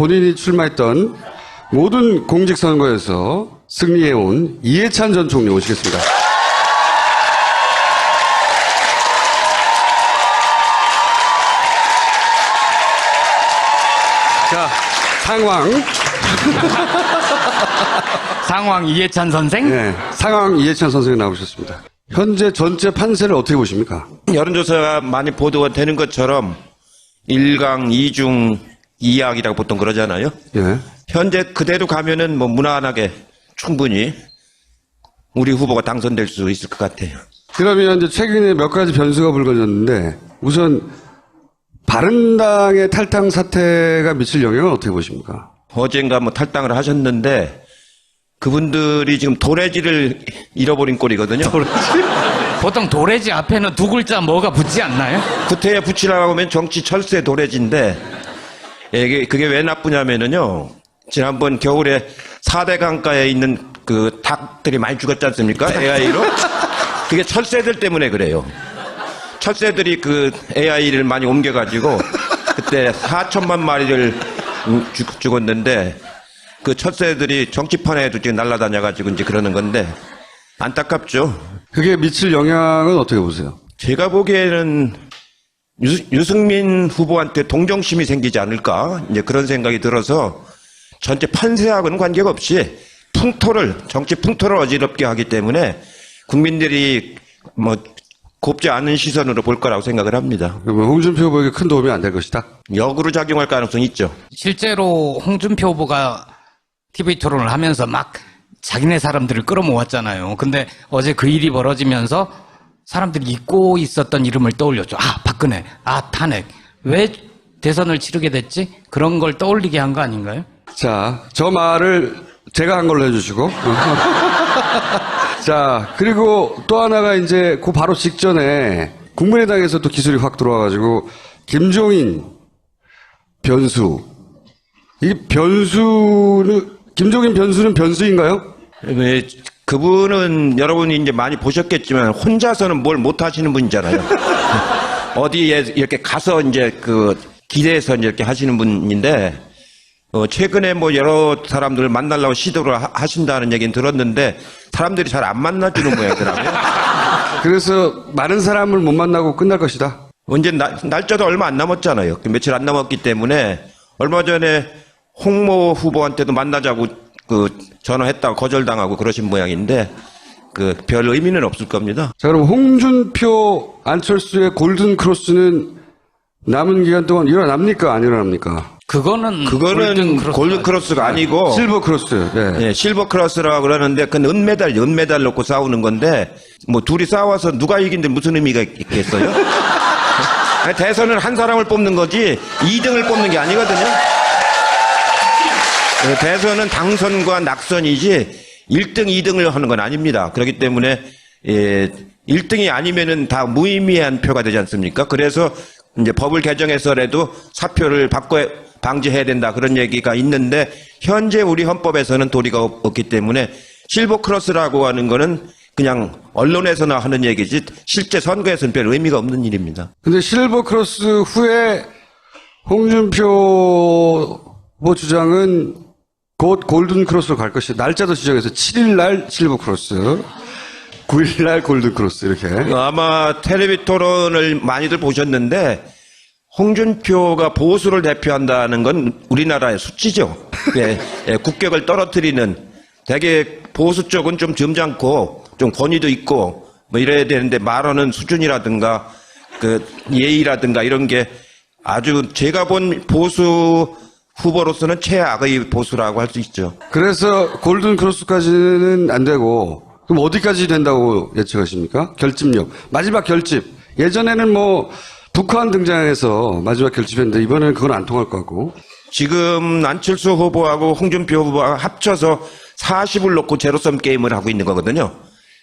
본인이 출마했던 모든 공직선거에서 승리해온 이해찬 전 총리 오시겠습니다. 자, 상황 이해찬 선생? 네, 상황 이해찬 선생이 나오셨습니다. 현재 전체 판세를 어떻게 보십니까? 여론조사가 많이 보도가 되는 것처럼 1강, 2중, 2약이라고 보통 그러잖아요. 예. 현재 그대로 가면은 뭐 무난하게 충분히 우리 후보가 당선될 수 있을 것 같아요. 그러면 이제 최근에 몇 가지 변수가 불거졌는데 우선 바른당의 탈당 사태가 미칠 영향은 어떻게 보십니까? 어젠가 뭐 탈당을 하셨는데 그분들이 지금 도래지를 잃어버린 꼴이거든요. 보통 도래지 앞에는 두 글자 뭐가 붙지 않나요? 구태에 붙이라고 하면 정치 철새 도래지인데 그게 왜 나쁘냐면은요. 지난번 겨울에 4대 강가에 있는 그 닭들이 많이 죽었지 않습니까? AI로. 그게 철새들 때문에 그래요. 철새들이 그 AI를 많이 옮겨가지고 그때 4천만 마리를 죽었는데 그 철새들이 정치판에도 지금 날아다녀가지고 이제 그러는 건데 안타깝죠. 그게 미칠 영향은 어떻게 보세요? 제가 보기에는 유승민 후보한테 동정심이 생기지 않을까 이제 그런 생각이 들어서 전체 판세하고는 관계가 없이 정치 풍토를 어지럽게 하기 때문에 국민들이 뭐 곱지 않은 시선으로 볼 거라고 생각을 합니다. 그러면 홍준표 후보에게 큰 도움이 안 될 것이다? 역으로 작용할 가능성이 있죠. 실제로 홍준표 후보가 TV 토론을 하면서 막 자기네 사람들을 끌어모았잖아요. 근데 어제 그 일이 벌어지면서 사람들이 잊고 있었던 이름을 떠올렸죠. 아, 박근혜. 아, 탄핵. 왜 대선을 치르게 됐지? 그런 걸 떠올리게 한 거 아닌가요? 자, 저 말을 제가 한 걸로 해주시고. 자, 그리고 또 하나가 이제 그 바로 직전에 국민의당에서 또 기술이 확 들어와가지고 김종인 변수. 이 변수는, 김종인 변수는 변수인가요? 왜 그분은 여러분이 이제 많이 보셨겠지만 혼자서는 뭘 못 하시는 분이잖아요. 어디에 이렇게 가서 이제 그 기대해서 이제 이렇게 하시는 분인데 최근에 뭐 여러 사람들을 만나려고 시도를 하신다는 얘기는 들었는데 사람들이 잘 안 만나주는 모양이더라고요. 그래서 많은 사람을 못 만나고 끝날 것이다. 언제 날짜도 얼마 안 남았잖아요. 며칠 안 남았기 때문에 얼마 전에 홍모 후보한테도 만나자고 전화했다가 거절당하고 그러신 모양인데 별 의미는 없을 겁니다. 자, 그럼 홍준표, 안철수의 골든 크로스는 남은 기간 동안 일어납니까? 안 일어납니까? 그거는 골든 크로스가 아니고 실버 크로스. 네. 네, 실버 크로스라고 그러는데 그건 은메달 놓고 싸우는 건데 뭐 둘이 싸워서 누가 이긴데 무슨 의미가 있겠어요? 대선은 한 사람을 뽑는 거지 2등을 뽑는 게 아니거든요. 대선은 당선과 낙선이지 1등, 2등을 하는 건 아닙니다. 그렇기 때문에 1등이 아니면은 다 무의미한 표가 되지 않습니까? 그래서 이제 법을 개정해서라도 사표를 방지해야 된다 그런 얘기가 있는데 현재 우리 헌법에서는 도리가 없기 때문에 실버 크로스라고 하는 거는 그냥 언론에서나 하는 얘기지 실제 선거에서는 별 의미가 없는 일입니다. 근데 실버 크로스 후에 홍준표 후보 주장은 곧 골든 크로스로 갈 것이다. 날짜도 지정해서 7일 날 실버 크로스, 9일 날 골든 크로스 이렇게. 아마 텔레비 토론을 많이들 보셨는데 홍준표가 보수를 대표한다는 건 우리나라의 수치죠. 국격을 떨어뜨리는 되게 보수 쪽은 좀 점잖고 좀 권위도 있고 뭐 이래야 되는데 말하는 수준이라든가 예의라든가 이런 게 아주 제가 본 보수 후보로서는 최악의 보수라고 할 수 있죠. 그래서 골든 크로스까지는 안 되고 그럼 어디까지 된다고 예측하십니까? 결집력. 마지막 결집. 예전에는 뭐 북한 등장해서 마지막 결집했는데 이번에는 그건 안 통할 것 같고. 지금 안철수 후보하고 홍준표 후보가 합쳐서 40을 놓고 제로섬 게임을 하고 있는 거거든요.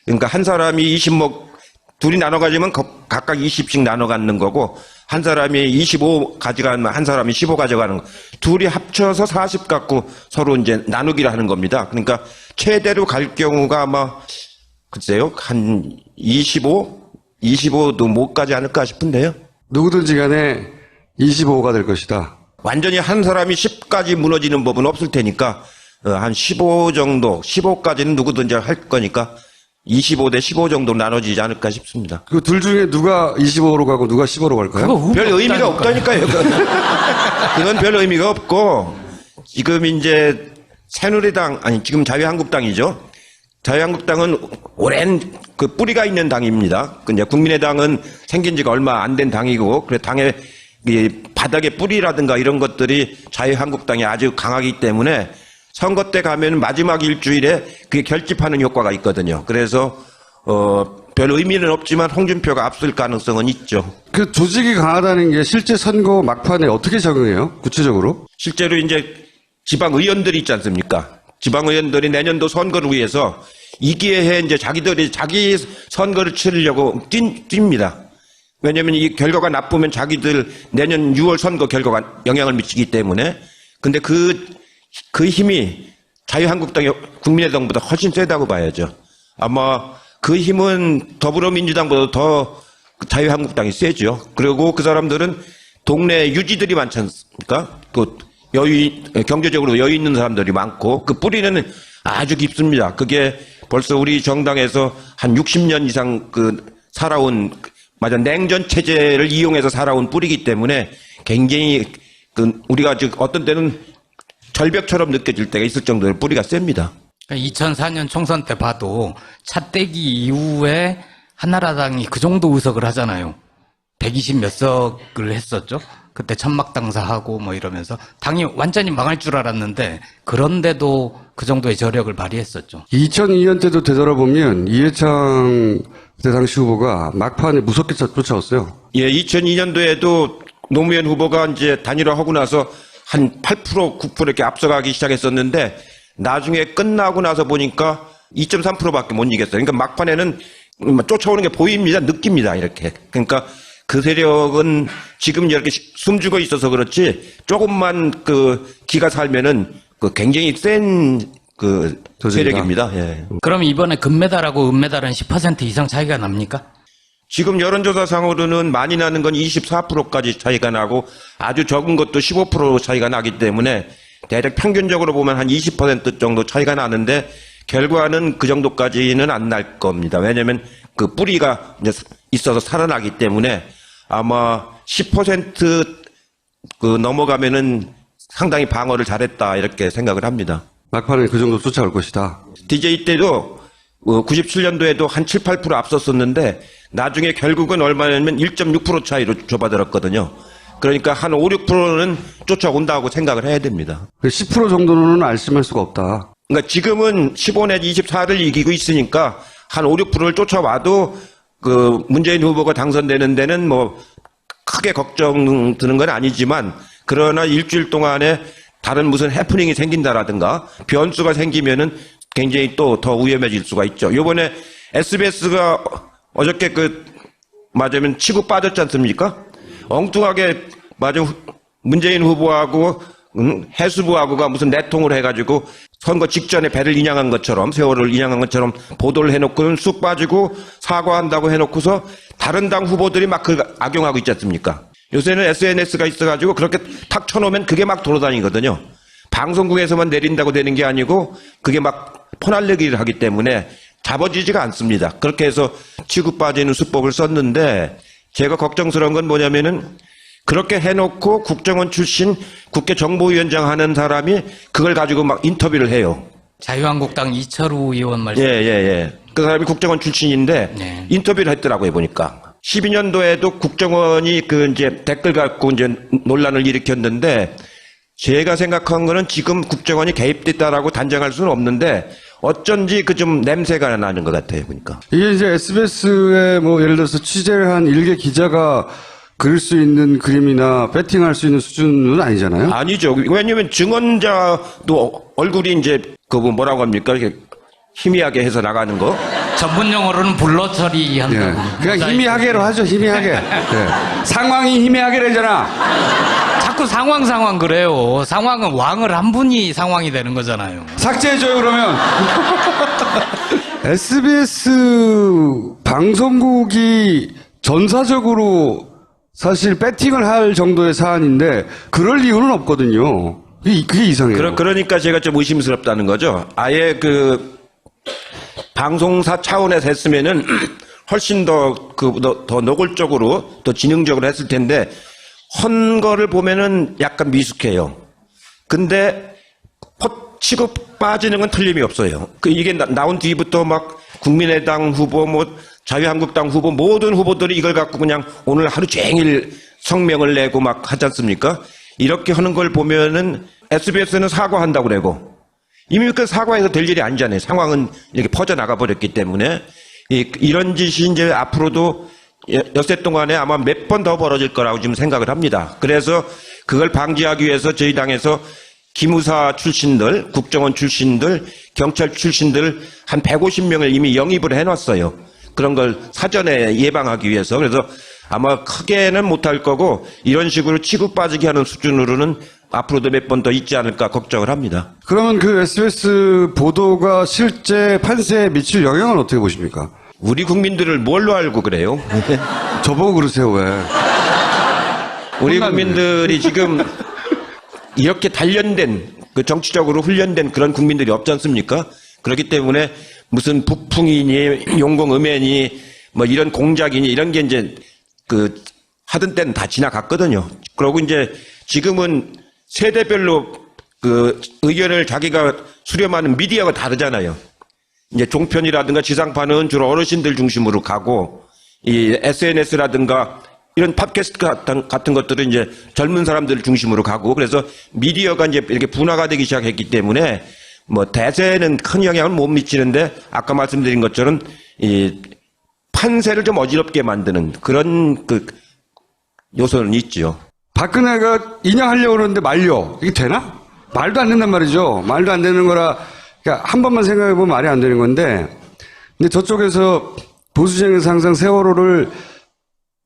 그러니까 한 사람이 20목 둘이 나눠 가지면 각각 20씩 나눠 갖는 거고 한 사람이 25 가져가면 한 사람이 15 가져가는 거. 둘이 합쳐서 40 갖고 서로 이제 나누기를 하는 겁니다. 그러니까 최대로 갈 경우가 아마 글쎄요 한 25도 못 가지 않을까 싶은데요. 누구든지 간에 25가 될 것이다. 완전히 한 사람이 10까지 무너지는 법은 없을 테니까 한 15 정도, 15까지는 누구든지 할 거니까 25대 15 정도 나눠지지 않을까 싶습니다. 그 둘 중에 누가 25로 가고 누가 15로 갈까요? 그거 별 의미 의미가 없다니까요. 그건 별 의미가 없고 지금 이제 새누리당 아니 지금 자유한국당이죠. 자유한국당은 오랜 그 뿌리가 있는 당입니다. 근데 국민의당은 생긴 지가 얼마 안 된 당이고 그래 당의 이 바닥의 뿌리라든가 이런 것들이 자유한국당이 아주 강하기 때문에 선거 때 가면 마지막 일주일에 그게 결집하는 효과가 있거든요. 그래서 별 의미는 없지만 홍준표가 앞설 가능성은 있죠. 그 조직이 강하다는 게 실제 선거 막판에 어떻게 작용해요? 구체적으로? 실제로 이제 지방 의원들이 있지 않습니까? 지방 의원들이 내년도 선거를 위해서 이 기회에 이제 자기들이 자기 선거를 치르려고 뜁니다. 왜냐하면 이 결과가 나쁘면 자기들 내년 6월 선거 결과가 영향을 미치기 때문에. 근데 그 힘이 자유한국당이 국민의당보다 훨씬 세다고 봐야죠. 아마 그 힘은 더불어민주당보다 더 자유한국당이 세죠. 그리고 그 사람들은 동네 유지들이 많지 않습니까? 그 경제적으로 여유 있는 사람들이 많고 그 뿌리는 아주 깊습니다. 그게 벌써 우리 정당에서 한 60년 이상 살아온 냉전 체제를 이용해서 살아온 뿌리이기 때문에 굉장히 우리가 어떤 때는 절벽처럼 느껴질 때가 있을 정도로 뿌리가 셉니다. 2004년 총선 때 봐도 차떼기 이후에 한나라당이 그 정도 의석을 하잖아요. 120 몇 석을 했었죠. 그때 천막당사하고 뭐 이러면서 당이 완전히 망할 줄 알았는데 그런데도 그 정도의 저력을 발휘했었죠. 2002년 때도 되돌아보면 이해창 그때 당시 후보가 막판에 무섭게 쫓아왔어요. 예, 2002년도에도 노무현 후보가 이제 단일화하고 나서 한 8%, 9% 이렇게 앞서가기 시작했었는데 나중에 끝나고 나서 보니까 2.3%밖에 못 이겼어요. 그러니까 막판에는 쫓아오는 게 보입니다. 느낍니다. 이렇게. 그러니까 그 세력은 지금 이렇게 숨죽어 있어서 그렇지 조금만 기가 살면은 굉장히 센 세력입니다. 예. 그럼 이번에 금메달하고 은메달은 10% 이상 차이가 납니까? 지금 여론조사상으로는 많이 나는 건 24%까지 차이가 나고 아주 적은 것도 15% 차이가 나기 때문에 대략 평균적으로 보면 한 20% 정도 차이가 나는데 결과는 그 정도까지는 안 날 겁니다. 왜냐하면 그 뿌리가 이제 있어서 살아나기 때문에 아마 10% 넘어가면은 상당히 방어를 잘했다 이렇게 생각을 합니다. 막판에 그 정도 쫓아올 것이다. DJ 때도 97년도에도 한 7, 8% 앞섰었는데 나중에 결국은 얼마냐면 1.6% 차이로 좁아들었거든요. 그러니까 한 5, 6%는 쫓아온다고 생각을 해야 됩니다. 10% 정도는 알심할 수가 없다. 그러니까 지금은 15 내지 24를 이기고 있으니까 한 5, 6%를 쫓아와도 문재인 후보가 당선되는 데는 뭐 크게 걱정 드는 건 아니지만 그러나 일주일 동안에 다른 무슨 해프닝이 생긴다라든가 변수가 생기면은 굉장히 또 더 위험해질 수가 있죠. 요번에 SBS가 어저께 맞으면 치고 빠졌지 않습니까? 엉뚱하게 문재인 후보하고 해수부하고가 무슨 내통을 해가지고 선거 직전에 배를 인양한 것처럼 세월을 인양한 것처럼 보도를 해놓고는 쑥 빠지고 사과한다고 해놓고서 다른 당 후보들이 막 그걸 악용하고 있지 않습니까? 요새는 SNS가 있어가지고 그렇게 탁 쳐놓으면 그게 막 돌아다니거든요. 방송국에서만 내린다고 되는 게 아니고 그게 막 퍼날르기를 하기 때문에 잡아지지가 않습니다. 그렇게 해서 치고 빠지는 수법을 썼는데 제가 걱정스러운 건 뭐냐면은 그렇게 해놓고 국정원 출신 국회 정보위원장 하는 사람이 그걸 가지고 막 인터뷰를 해요. 자유한국당 이철우 의원 말씀. 예. 그 사람이 국정원 출신인데 네. 인터뷰를 했더라고요, 보니까. 12년도에도 국정원이 이제 댓글 갖고 이제 논란을 일으켰는데 제가 생각한 거는 지금 국정원이 개입됐다라고 단정할 수는 없는데 어쩐지 좀 냄새가 나는 것 같아요, 보니까. 이게 이제 SBS에 예를 들어서 취재를 한 일개 기자가 그릴 수 있는 그림이나 배팅할 수 있는 수준은 아니잖아요. 아니죠. 왜냐면 증언자도 얼굴이 이제 뭐라고 합니까? 이렇게 희미하게 해서 나가는 거. 전문 용어로는 블러 처리한다고. 예. 그냥 희미하게로 하죠, 희미하게. 예. 상황이 희미하게되잖아. 자꾸 상황 그래요. 상황은 왕을 한 분이 상황이 되는 거잖아요. 삭제해줘요, 그러면. SBS 방송국이 전사적으로 사실 배팅을 할 정도의 사안인데 그럴 이유는 없거든요. 그게 이상해요. 그러니까 제가 좀 의심스럽다는 거죠. 아예 그 방송사 차원에서 했으면은 훨씬 더 노골적으로 더 지능적으로 했을 텐데 헌 거를 보면은 약간 미숙해요. 근데 치고 빠지는 건 틀림이 없어요. 이게 나온 뒤부터 막 국민의당 후보, 자유한국당 후보, 모든 후보들이 이걸 갖고 그냥 오늘 하루 종일 성명을 내고 막 하지 않습니까? 이렇게 하는 걸 보면은 SBS는 사과한다고 그러고 이미 그 사과해서 될 일이 아니잖아요. 상황은 이렇게 퍼져나가 버렸기 때문에 이런 짓이 이제 앞으로도 엿새 동안에 아마 몇 번 더 벌어질 거라고 지금 생각을 합니다. 그래서 그걸 방지하기 위해서 저희 당에서 기무사 출신들, 국정원 출신들, 경찰 출신들 한 150명을 이미 영입을 해놨어요. 그런 걸 사전에 예방하기 위해서. 그래서 아마 크게는 못할 거고 이런 식으로 치고 빠지게 하는 수준으로는 앞으로도 몇 번 더 있지 않을까 걱정을 합니다. 그러면 그 SBS 보도가 실제 판세에 미칠 영향은 어떻게 보십니까? 우리 국민들을 뭘로 알고 그래요? 저보고 그러세요, 왜? 우리 국민들이 지금 이렇게 단련된, 정치적으로 훈련된 그런 국민들이 없지 않습니까? 그렇기 때문에 무슨 북풍이니, 용공음해니, 이런 공작이니, 이런 게 이제 하던 때는 다 지나갔거든요. 그러고 이제 지금은 세대별로 의견을 자기가 수렴하는 미디어가 다르잖아요. 이제 종편이라든가 지상파는 주로 어르신들 중심으로 가고, 이 SNS라든가 이런 팟캐스트 같은 것들은 이제 젊은 사람들 중심으로 가고, 그래서 미디어가 이제 이렇게 분화가 되기 시작했기 때문에 대세는 큰 영향을 못 미치는데 아까 말씀드린 것처럼 이 판세를 좀 어지럽게 만드는 그런 요소는 있죠. 박근혜가 인양하려고 그러는데 말려. 이게 되나? 말도 안 된단 말이죠. 말도 안 되는 거라, 그러니까 한 번만 생각해보면 말이 안 되는 건데, 근데 저쪽에서 보수진영에서 항상 세월호를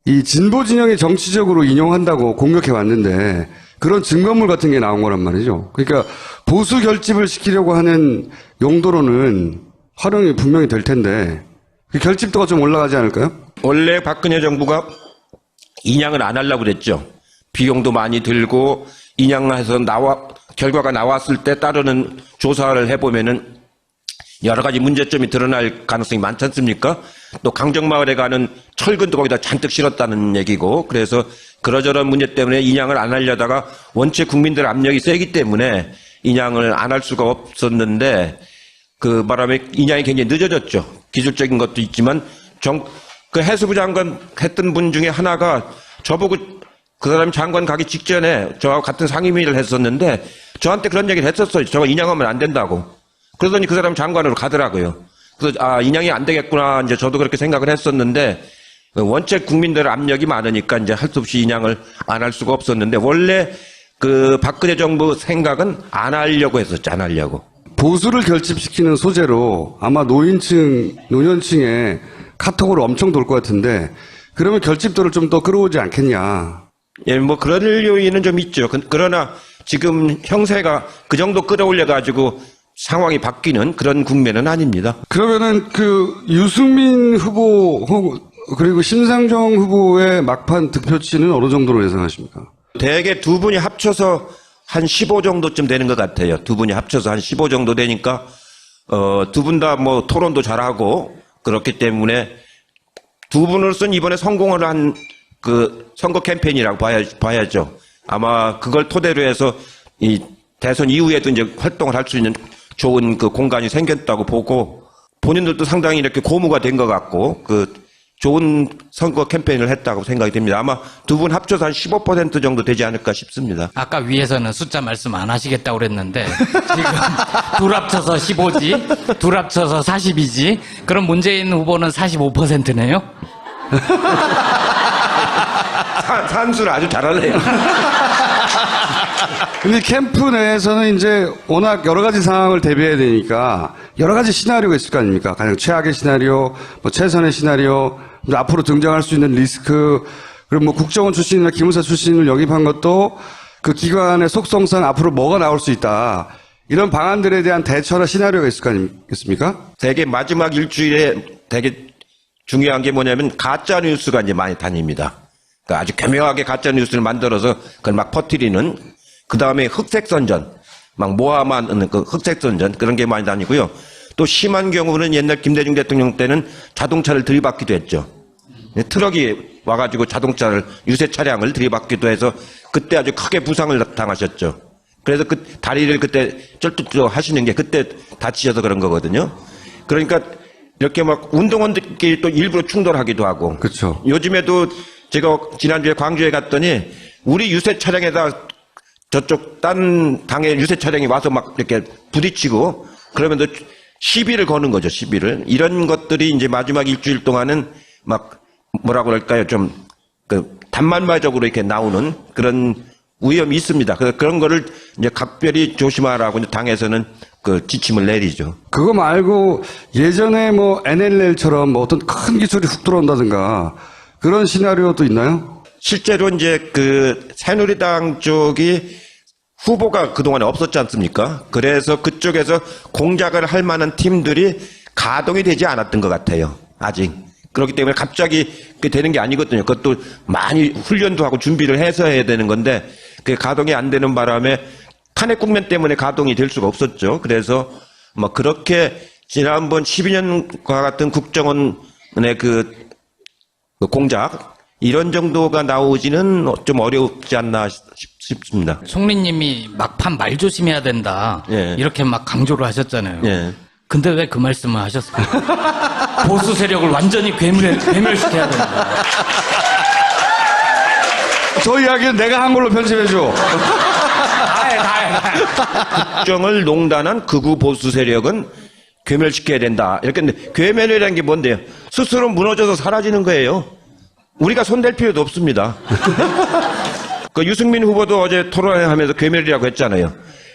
이 진보 진영이 정치적으로 인용한다고 공격해 왔는데, 그런 증거물 같은 게 나온 거란 말이죠. 그러니까 보수 결집을 시키려고 하는 용도로는 활용이 분명히 될 텐데, 그 결집도가 좀 올라가지 않을까요? 원래 박근혜 정부가 인양을 안 하려고 그랬죠. 비용도 많이 들고 인양해서 결과가 나왔을 때 따르는 조사를 해보면은 여러 가지 문제점이 드러날 가능성이 많지 않습니까? 또 강정마을에 가는 철근도 거기다 잔뜩 실었다는 얘기고, 그래서 그러저런 문제 때문에 인양을 안 하려다가 원체 국민들 압력이 세기 때문에 인양을 안 할 수가 없었는데, 그 바람에 인양이 굉장히 늦어졌죠. 기술적인 것도 있지만 그 해수부 장관 했던 분 중에 하나가 저보고 그 사람이 장관 가기 직전에 저하고 같은 상임위를 했었는데 저한테 그런 얘기를 했었어요. 저거 인양하면 안 된다고. 그러더니 그 사람 장관으로 가더라고요. 그래서 인양이 안 되겠구나. 이제 저도 그렇게 생각을 했었는데 원체 국민들 압력이 많으니까 이제 할 수 없이 인양을 안 할 수가 없었는데 원래 그 박근혜 정부 생각은 안 하려고 했었죠. 안 하려고. 보수를 결집시키는 소재로 아마 노년층에 카톡으로 엄청 돌 것 같은데, 그러면 결집도를 좀 더 끌어오지 않겠냐. 예, 그럴 요인은 좀 있죠. 그러나 지금 형세가 그 정도 끌어올려가지고 상황이 바뀌는 그런 국면은 아닙니다. 그러면은 유승민 후보 그리고 심상정 후보의 막판 득표치는 어느 정도로 예상하십니까? 대개 두 분이 합쳐서 한 15 정도쯤 되는 것 같아요. 두 분이 합쳐서 한 15 정도 되니까 두 분 다 토론도 잘하고 그렇기 때문에 두 분으로서는 이번에 성공을 한 선거 캠페인이라고 봐야죠. 아마 그걸 토대로 해서 이 대선 이후에도 이제 활동을 할 수 있는 좋은 공간이 생겼다고 보고, 본인들도 상당히 이렇게 고무가 된 것 같고 좋은 선거 캠페인을 했다고 생각이 됩니다. 아마 두 분 합쳐서 한 15% 정도 되지 않을까 싶습니다. 아까 위에서는 숫자 말씀 안 하시겠다고 그랬는데 지금 둘 합쳐서 15지, 둘 합쳐서 40이지. 그럼 문재인 후보는 45%네요? 산수를 아주 잘하네요. 근데 캠프 내에서는 이제 워낙 여러 가지 상황을 대비해야 되니까 여러 가지 시나리오가 있을 거 아닙니까? 가장 최악의 시나리오, 최선의 시나리오, 앞으로 등장할 수 있는 리스크, 그리고 국정원 출신이나 기무사 출신을 영입한 것도 그 기관의 속성상 앞으로 뭐가 나올 수 있다. 이런 방안들에 대한 대처나 시나리오가 있을 거 아니겠습니까? 되게 마지막 일주일에 되게 중요한 게 뭐냐면 가짜 뉴스가 이제 많이 다닙니다. 그러니까 아주 교묘하게 가짜 뉴스를 만들어서 그걸 막 퍼뜨리는. 그 다음에 흑색선전, 막 모함하는 그 흑색선전 그런 게 많이 다니고요. 또 심한 경우는 옛날 김대중 대통령 때는 자동차를 들이받기도 했죠. 트럭이 와가지고 자동차를 유세 차량을 들이받기도 해서 그때 아주 크게 부상을 당하셨죠. 그래서 그 다리를 그때 쩔뚝 하시는 게 그때 다치셔서 그런 거거든요. 그러니까 이렇게 막 운동원들끼리 또 일부러 충돌하기도 하고. 그렇죠. 요즘에도 제가 지난주에 광주에 갔더니 우리 유세 차량에다 저쪽 딴 당의 유세 차량이 와서 막 이렇게 부딪히고 그러면서 시비를 거는 거죠, 시비를. 이런 것들이 이제 마지막 일주일 동안은 막 뭐라고 그럴까요? 좀 그 단말마적으로 이렇게 나오는 그런 위험이 있습니다. 그래서 그런 거를 이제 각별히 조심하라고 이제 당에서는 그 지침을 내리죠. 그거 말고 예전에 뭐 NLL처럼 뭐 어떤 큰 기술이 훅 들어온다든가 그런 시나리오도 있나요? 실제로 이제 그 새누리당 쪽이 후보가 그동안에 없었지 않습니까? 그래서 그쪽에서 공작을 할 만한 팀들이 가동이 되지 않았던 것 같아요. 아직. 그렇기 때문에 갑자기 그게 되는 게 아니거든요. 그것도 많이 훈련도 하고 준비를 해서 해야 되는 건데 그게 가동이 안 되는 바람에 탄핵 국면 때문에 가동이 될 수가 없었죠. 그래서 뭐 그렇게 지난번 12년과 같은 국정원의 그 공작 이런 정도가 나오지는 좀 어렵지 않나 싶습니다. 총리님이 막판 말 조심해야 된다. 예. 이렇게 막 강조를 하셨잖아요. 예. 근데 왜 그 말씀을 하셨어요? 보수 세력을 완전히 괴멸시켜야 된다. 저 이야기는 내가 한 걸로 편집해줘. 국정을 농단한 극우 보수 세력은 괴멸시켜야 된다. 이렇게 했는데 괴멸이라는 게 뭔데요? 스스로 무너져서 사라지는 거예요. 우리가 손댈 필요도 없습니다. 그 유승민 후보도 어제 토론회하면서 괴멸이라고 했잖아요.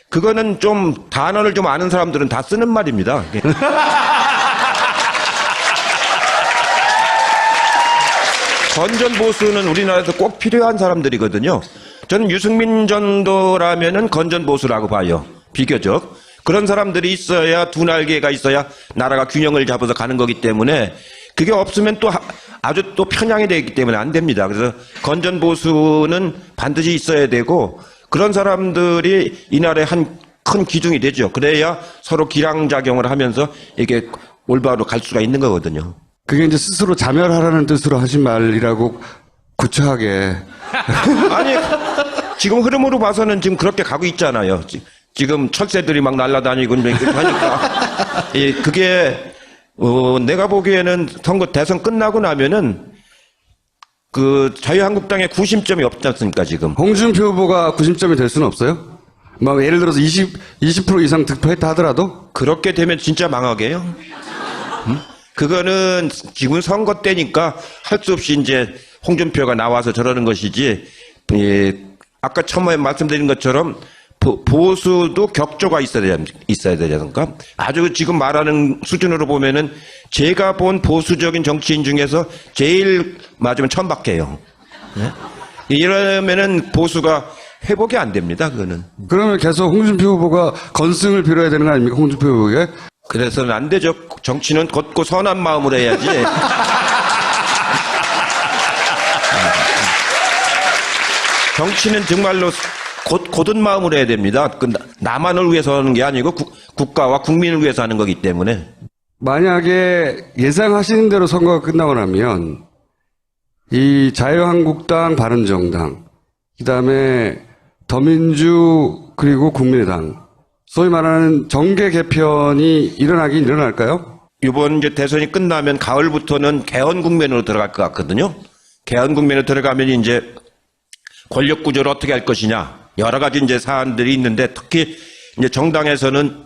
그거는 좀 단어를 좀 아는 사람들은 다 쓰는 말입니다. 건전 보수는 우리나라에서 꼭 필요한 사람들이거든요. 저는 유승민 정도라면은 건전 보수라고 봐요. 비교적. 그런 사람들이 있어야 두 날개가 있어야 나라가 균형을 잡아서 가는 거기 때문에 그게 없으면 또 아주 또 편향이 되기 때문에 안 됩니다. 그래서 건전 보수는 반드시 있어야 되고 그런 사람들이 이 나라의 한 큰 기둥이 되죠. 그래야 서로 기량작용을 하면서 이게 올바로 갈 수가 있는 거거든요. 그게 이제 스스로 자멸하라는 뜻으로 하신 말이라고 구차하게. 아니 지금 흐름으로 봐서는 지금 그렇게 가고 있잖아요. 지금 철새들이 막 날아다니고 이렇게 하니까 그게 내가 보기에는 선거 대선 끝나고 나면은 그 자유한국당의 구심점이 없지 않습니까 지금? 홍준표 후보가 구심점이 될 수는 없어요? 막 예를 들어서 20% 이상 득표했다 하더라도? 그렇게 되면 진짜 망하게요. 그거는 지금 선거 때니까 할 수 없이 이제 홍준표가 나와서 저러는 것이지. 아까 처음에 말씀드린 것처럼 보수도 격조가 있어야 되지 않습니까? 아주 지금 말하는 수준으로 보면은 제가 본 보수적인 정치인 중에서 제일 맞으면 천박해요. 네? 이러면은 보수가 회복이 안 됩니다, 그거는. 그러면 계속 홍준표 후보가 건승을 빌어야 되는 거 아닙니까, 홍준표 후보에게? 그래서는 안 되죠. 정치는 걷고 선한 마음으로 해야지. 정치는 정말로 곧은 마음으로 해야 됩니다. 나만을 위해서 하는 게 아니고 국가와 국민을 위해서 하는 거기 때문에. 만약에 예상하시는 대로 선거가 끝나고 나면 이 자유한국당, 바른정당, 그다음에 더민주 그리고 국민의당 소위 말하는 정계 개편이 일어나긴 일어날까요? 이번 이제 대선이 끝나면 가을부터는 개헌 국면으로 들어갈 것 같거든요. 개헌 국면으로 들어가면 이제 권력 구조를 어떻게 할 것이냐 여러 가지 이제 사안들이 있는데 특히 이제 정당에서는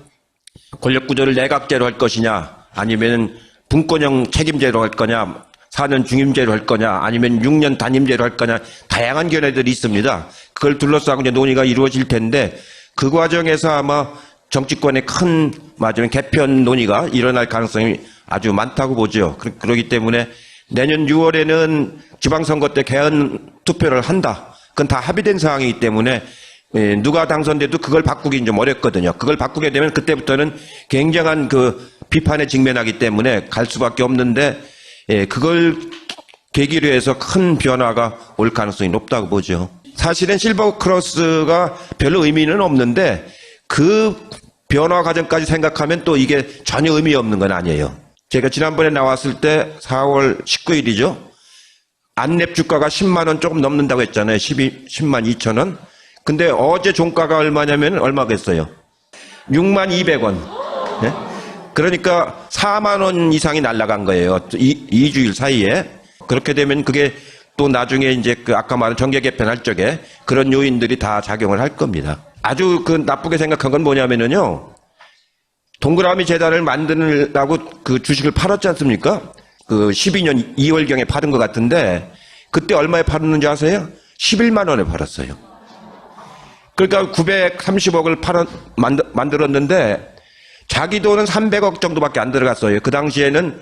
권력 구조를 내각제로 할 것이냐 아니면 분권형 책임제로 할 거냐 4년 중임제로 할 거냐 아니면 6년 단임제로 할 거냐 다양한 견해들이 있습니다. 그걸 둘러싸고 이제 논의가 이루어질 텐데 그 과정에서 아마 정치권의 큰 맞으면 개편 논의가 일어날 가능성이 아주 많다고 보죠. 그렇기 때문에 내년 6월에는 지방선거 때 개헌 투표를 한다. 그건 다 합의된 사항이기 때문에 누가 당선돼도 그걸 바꾸긴 좀 어렵거든요. 그걸 바꾸게 되면 그때부터는 굉장한 그 비판에 직면하기 때문에 갈 수밖에 없는데 그걸 계기로 해서 큰 변화가 올 가능성이 높다고 보죠. 사실은 실버 크로스가 별로 의미는 없는데 그 변화 과정까지 생각하면 또 이게 전혀 의미 없는 건 아니에요. 제가 지난번에 나왔을 때 4월 19일이죠. 안랩 주가가 10만 원 조금 넘는다고 했잖아요. 10만 2천 원. 근데 어제 종가가 얼마냐면 얼마겠어요? 6만 200원. 네? 그러니까 4만 원 이상이 날아간 거예요. 2주일 사이에. 그렇게 되면 그게 또 나중에 이제 그 아까 말한 정계 개편할 적에 그런 요인들이 다 작용을 할 겁니다. 아주 그 나쁘게 생각한 건 뭐냐면은요. 동그라미 재단을 만드느라고 그 주식을 팔았지 않습니까? 그 12년 2월경에 팔은 것 같은데 그때 얼마에 팔았는지 아세요? 11만 원에 팔았어요. 그러니까 930억을 만들었는데 자기 돈은 300억 정도밖에 안 들어갔어요. 그 당시에는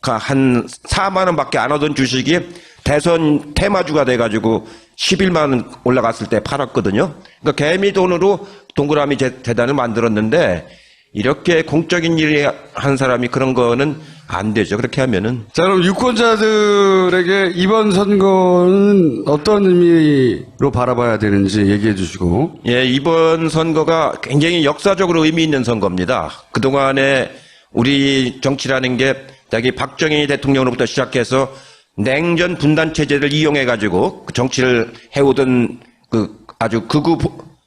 한 4만 원밖에 안 하던 주식이 대선 테마주가 돼가지고 11만 원 올라갔을 때 팔았거든요. 그러니까 개미 돈으로 동그라미 재단을 만들었는데 이렇게 공적인 일을 한 사람이 그런 거는 안 되죠. 그렇게 하면은. 자, 그럼 유권자들에게 이번 선거는 어떤 의미로 바라봐야 되는지 얘기해 주시고. 예, 이번 선거가 굉장히 역사적으로 의미 있는 선거입니다. 그동안에 우리 정치라는 게 자기 박정희 대통령으로부터 시작해서 냉전 분단 체제를 이용해 가지고 정치를 해오던 그 아주 극우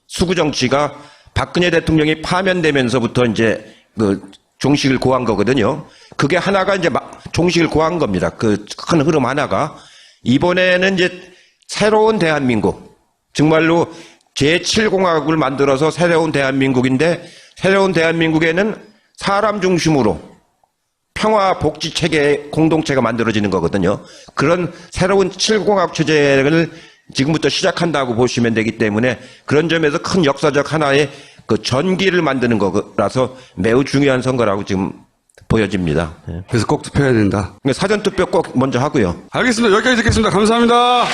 수구 정치가 박근혜 대통령이 파면되면서부터 이제 그 종식을 고한 거거든요. 그게 하나가 이제 종식을 고한 겁니다. 그 큰 흐름 하나가. 이번에는 이제 새로운 대한민국, 정말로 제7공화국을 만들어서 새로운 대한민국인데 새로운 대한민국에는 사람 중심으로 평화 복지 체계 공동체가 만들어지는 거거든요. 그런 새로운 7공화국 체제를 지금부터 시작한다고 보시면 되기 때문에 그런 점에서 큰 역사적 하나의 그 전기를 만드는 거라서 매우 중요한 선거라고 지금 보여집니다. 그래서 꼭 투표해야 된다. 사전 투표 꼭 먼저 하고요. 알겠습니다. 여기까지 듣겠습니다. 감사합니다.